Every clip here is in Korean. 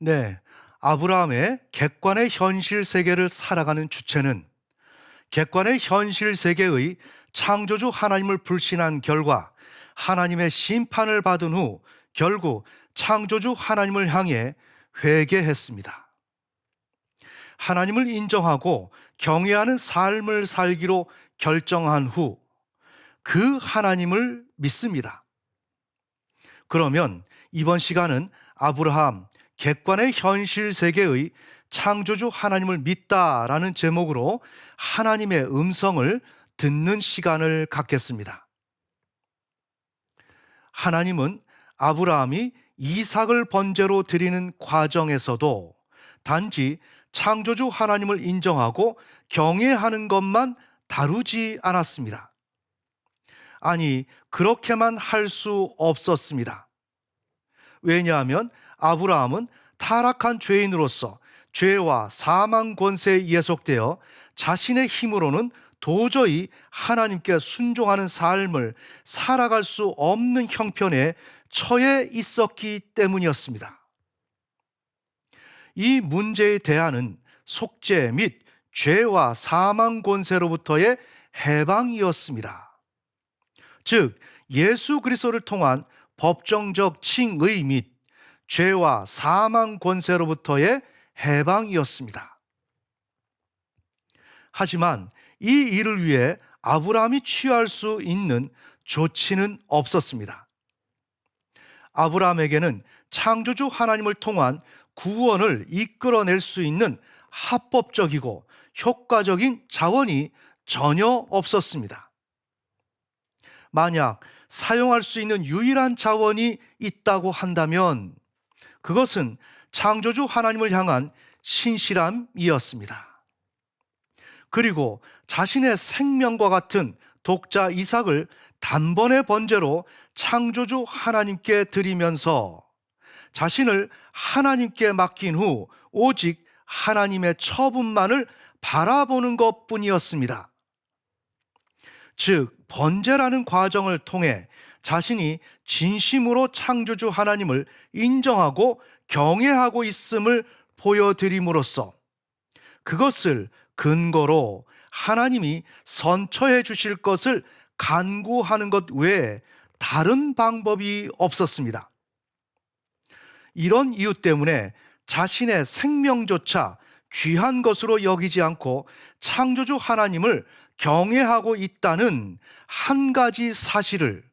네, 아브라함의 객관의 현실 세계를 살아가는 주체는 객관의 현실 세계의 창조주 하나님을 불신한 결과 하나님의 심판을 받은 후 결국 창조주 하나님을 향해 회개했습니다. 하나님을 인정하고 경외하는 삶을 살기로 결정한 후 그 하나님을 믿습니다. 그러면 이번 시간은 아브라함 객관의 현실 세계의 창조주 하나님을 믿다라는 제목으로 하나님의 음성을 듣는 시간을 갖겠습니다. 하나님은 아브라함이 이삭을 번제로 드리는 과정에서도 단지 창조주 하나님을 인정하고 경외하는 것만 다루지 않았습니다. 아니, 그렇게만 할 수 없었습니다. 왜냐하면 아브라함은 타락한 죄인으로서 죄와 사망 권세에 예속되어 자신의 힘으로는 도저히 하나님께 순종하는 삶을 살아갈 수 없는 형편에 처해 있었기 때문이었습니다. 이 문제에 대안은 속죄 및 죄와 사망 권세로부터의 해방이었습니다. 즉 예수 그리스도를 통한 법정적 칭의 및 죄와 사망 권세로부터의 해방이었습니다. 하지만 이 일을 위해 아브라함이 취할 수 있는 조치는 없었습니다. 아브라함에게는 창조주 하나님을 통한 구원을 이끌어낼 수 있는 합법적이고 효과적인 자원이 전혀 없었습니다. 만약 사용할 수 있는 유일한 자원이 있다고 한다면 그것은 창조주 하나님을 향한 신실함이었습니다. 그리고 자신의 생명과 같은 독자 이삭을 단번에 번제로 창조주 하나님께 드리면서 자신을 하나님께 맡긴 후 오직 하나님의 처분만을 바라보는 것뿐이었습니다. 즉 번제라는 과정을 통해 자신이 진심으로 창조주 하나님을 인정하고 경외하고 있음을 보여드림으로써 그것을 근거로 하나님이 선처해 주실 것을 간구하는 것 외에 다른 방법이 없었습니다. 이런 이유 때문에 자신의 생명조차 귀한 것으로 여기지 않고 창조주 하나님을 경외하고 있다는 한 가지 사실을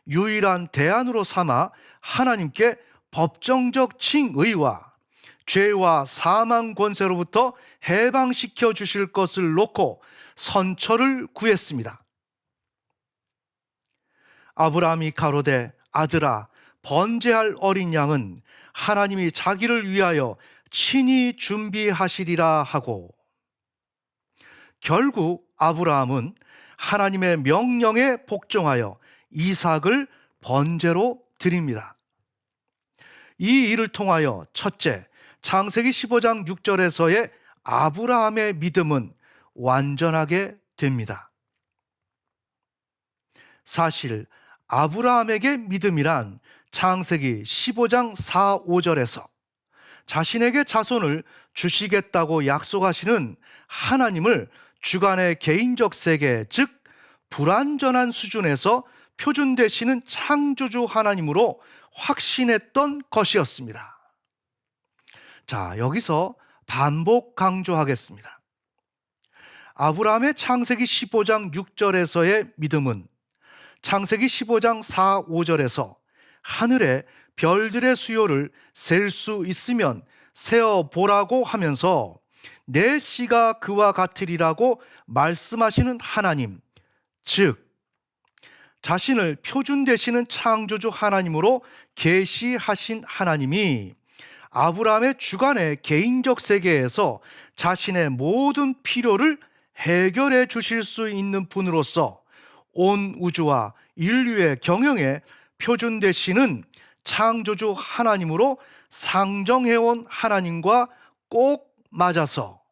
유일한 대안으로 삼아 하나님께 법정적 칭의와 죄와 사망 권세로부터 해방시켜 주실 것을 놓고 선처를 구했습니다. 아브라함이 가로되 아들아 번제할 어린 양은 하나님이 자기를 위하여 친히 준비하시리라 하고 결국 아브라함은 하나님의 명령에 복종하여 이삭을 번제로 드립니다. 이 일을 통하여 첫째, 창세기 15장 6절에서의 아브라함의 믿음은 완전하게 됩니다. 사실 아브라함에게 믿음이란 창세기 15장 4, 5절에서 자신에게 자손을 주시겠다고 약속하시는 하나님을 주관의 개인적 세계, 즉 불완전한 수준에서 표준되시는 창조주 하나님으로 확신했던 것이었습니다. 자, 여기서 반복 강조하겠습니다. 아브라함의 창세기 15장 6절에서의 믿음은 창세기 15장 4, 5절에서 하늘의 별들의 수요를 셀 수 있으면 세어보라고 하면서 내 씨가 그와 같으리라고 말씀하시는 하나님, 즉 자신을 표준 되시는 창조주 하나님으로 계시하신 하나님이 아브라함의 주관의 개인적 세계에서 자신의 모든 필요를 해결해 주실 수 있는 분으로서 온 우주와 인류의 경영에 표준 되시는 창조주 하나님으로 상정해온 하나님과 꼭 맞아서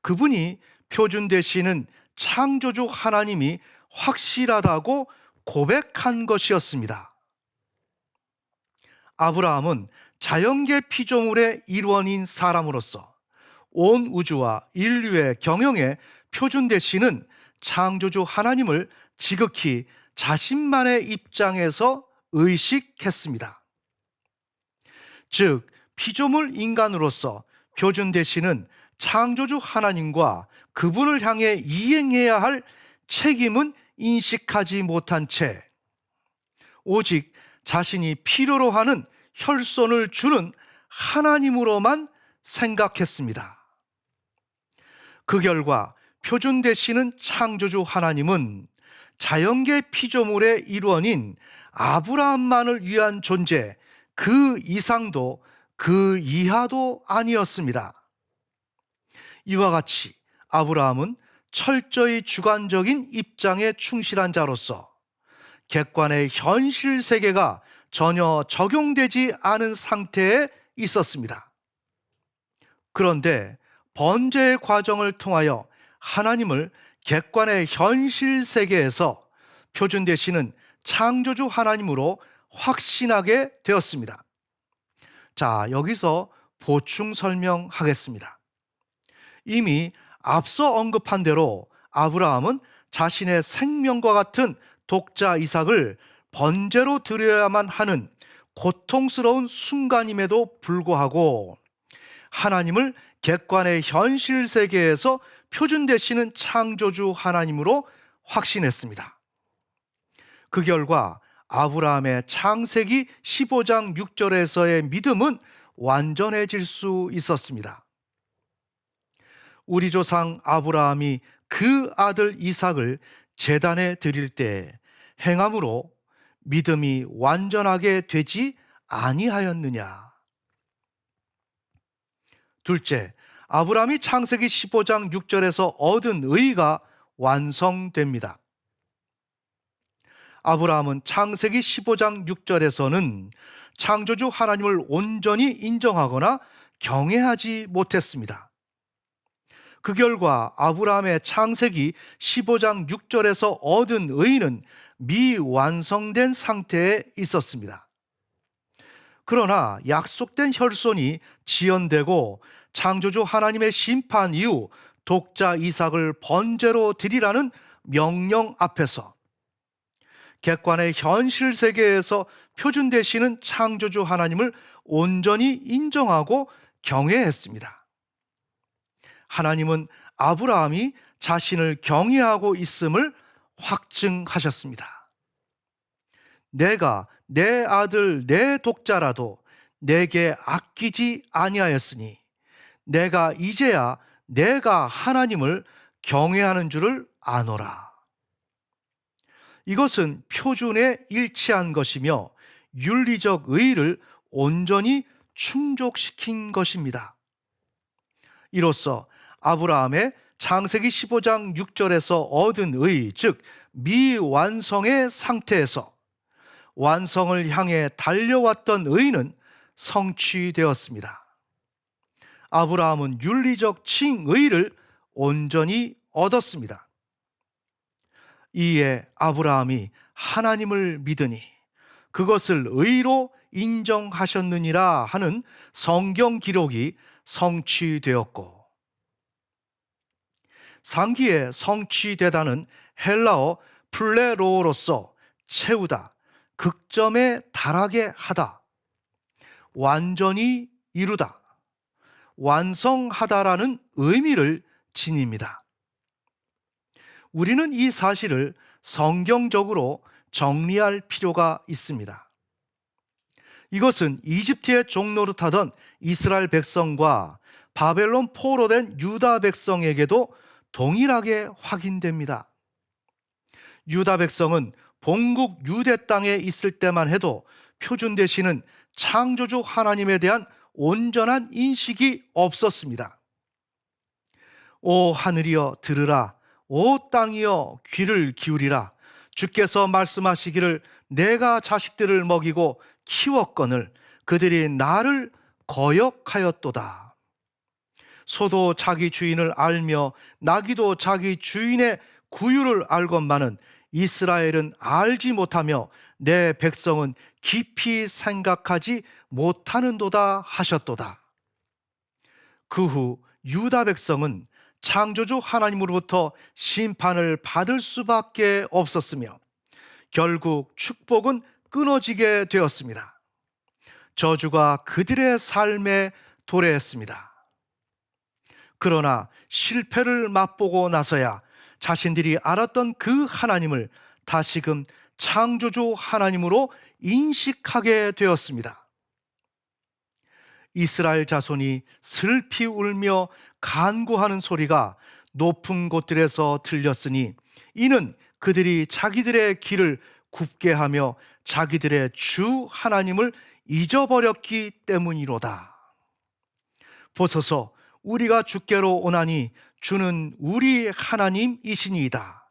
그분이 표준 되시는 창조주 하나님이 확실하다고 고백한 것이었습니다. 아브라함은 자연계 피조물의 일원인 사람으로서 온 우주와 인류의 경영에 표준 되시는 창조주 하나님을 지극히 자신만의 입장에서 의식했습니다. 즉, 피조물 인간으로서 표준 되시는 창조주 하나님과 그분을 향해 이행해야 할 책임은 인식하지 못한 채 오직 자신이 필요로 하는 혈손을 주는 하나님으로만 생각했습니다. 그 결과 표준 되시는 창조주 하나님은 자연계 피조물의 일원인 아브라함만을 위한 존재, 그 이상도 그 이하도 아니었습니다. 이와 같이 아브라함은 철저히 주관적인 입장에 충실한 자로서 객관의 현실 세계가 전혀 적용되지 않은 상태에 있었습니다. 그런데 번제의 과정을 통하여 하나님을 객관의 현실 세계에서 표준 되시는 창조주 하나님으로 확신하게 되었습니다. 자, 여기서 보충 설명하겠습니다. 이미 앞서 언급한 대로 아브라함은 자신의 생명과 같은 독자 이삭을 번제로 드려야만 하는 고통스러운 순간임에도 불구하고 하나님을 객관의 현실 세계에서 표준 되시는 창조주 하나님으로 확신했습니다. 그 결과 아브라함의 창세기 15장 6절에서의 믿음은 완전해질 수 있었습니다. 우리 조상 아브라함이 그 아들 이삭을 제단에 드릴 때 행함으로 믿음이 완전하게 되지 아니하였느냐. 둘째, 아브라함이 창세기 15장 6절에서 얻은 의가 완성됩니다. 아브라함은 창세기 15장 6절에서는 창조주 하나님을 온전히 인정하거나 경외하지 못했습니다. 그 결과 아브라함의 창세기 15장 6절에서 얻은 의는 미완성된 상태에 있었습니다. 그러나 약속된 혈손이 지연되고 창조주 하나님의 심판 이후 독자 이삭을 번제로 드리라는 명령 앞에서 객관의 현실 세계에서 표준 되시는 창조주 하나님을 온전히 인정하고 경외했습니다. 하나님은 아브라함이 자신을 경외하고 있음을 확증하셨습니다. 내가 내 아들 내 독자라도 내게 아끼지 아니하였으니 내가 이제야 내가 하나님을 경외하는 줄을 아노라. 이것은 표준에 일치한 것이며 윤리적 의의를 온전히 충족시킨 것입니다. 이로써 아브라함의 창세기 15장 6절에서 얻은 의, 즉 미완성의 상태에서 완성을 향해 달려왔던 의는 성취되었습니다. 아브라함은 윤리적 칭의를 온전히 얻었습니다. 이에 아브라함이 하나님을 믿으니 그것을 의로 인정하셨느니라 하는 성경 기록이 성취되었고, 상기에 성취되다는 헬라어 플레로로서 채우다, 극점에 달하게 하다, 완전히 이루다, 완성하다라는 의미를 지닙니다. 우리는 이 사실을 성경적으로 정리할 필요가 있습니다. 이것은 이집트의 종노릇하던 이스라엘 백성과 바벨론 포로된 유다 백성에게도 동일하게 확인됩니다. 유다 백성은 본국 유대 땅에 있을 때만 해도 표준 되시는 창조주 하나님에 대한 온전한 인식이 없었습니다. 오 하늘이여 들으라, 오 땅이여 귀를 기울이라. 주께서 말씀하시기를 내가 자식들을 먹이고 키웠거늘 그들이 나를 거역하였도다. 소도 자기 주인을 알며 나귀도 자기 주인의 구유를 알건만은 이스라엘은 알지 못하며 내 백성은 깊이 생각하지 못하는도다 하셨도다. 그 후 유다 백성은 창조주 하나님으로부터 심판을 받을 수밖에 없었으며 결국 축복은 끊어지게 되었습니다. 저주가 그들의 삶에 도래했습니다. 그러나 실패를 맛보고 나서야 자신들이 알았던 그 하나님을 다시금 창조주 하나님으로 인식하게 되었습니다. 이스라엘 자손이 슬피 울며 간구하는 소리가 높은 곳들에서 들렸으니 이는 그들이 자기들의 길을 굽게 하며 자기들의 주 하나님을 잊어버렸기 때문이로다. 보소서, 우리가 주께로 오나니 주는 우리 하나님이시니이다.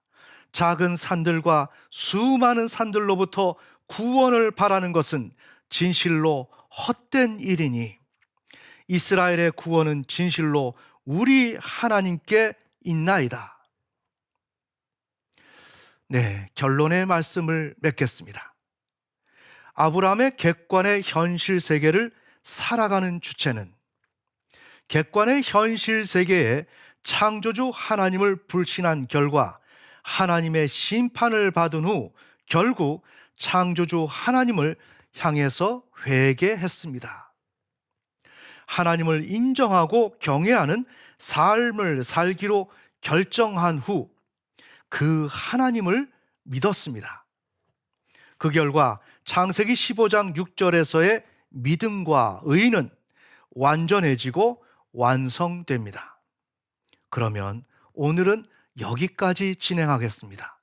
작은 산들과 수많은 산들로부터 구원을 바라는 것은 진실로 헛된 일이니 이스라엘의 구원은 진실로 우리 하나님께 있나이다. 네, 결론의 말씀을 맺겠습니다. 아브라함의 객관의 현실 세계를 살아가는 주체는 객관의 현실 세계에 창조주 하나님을 불신한 결과 하나님의 심판을 받은 후 결국 창조주 하나님을 향해서 회개했습니다. 하나님을 인정하고 경외하는 삶을 살기로 결정한 후 그 하나님을 믿었습니다. 그 결과 창세기 15장 6절에서의 믿음과 의는 완전해지고 완성됩니다. 그러면 오늘은 여기까지 진행하겠습니다.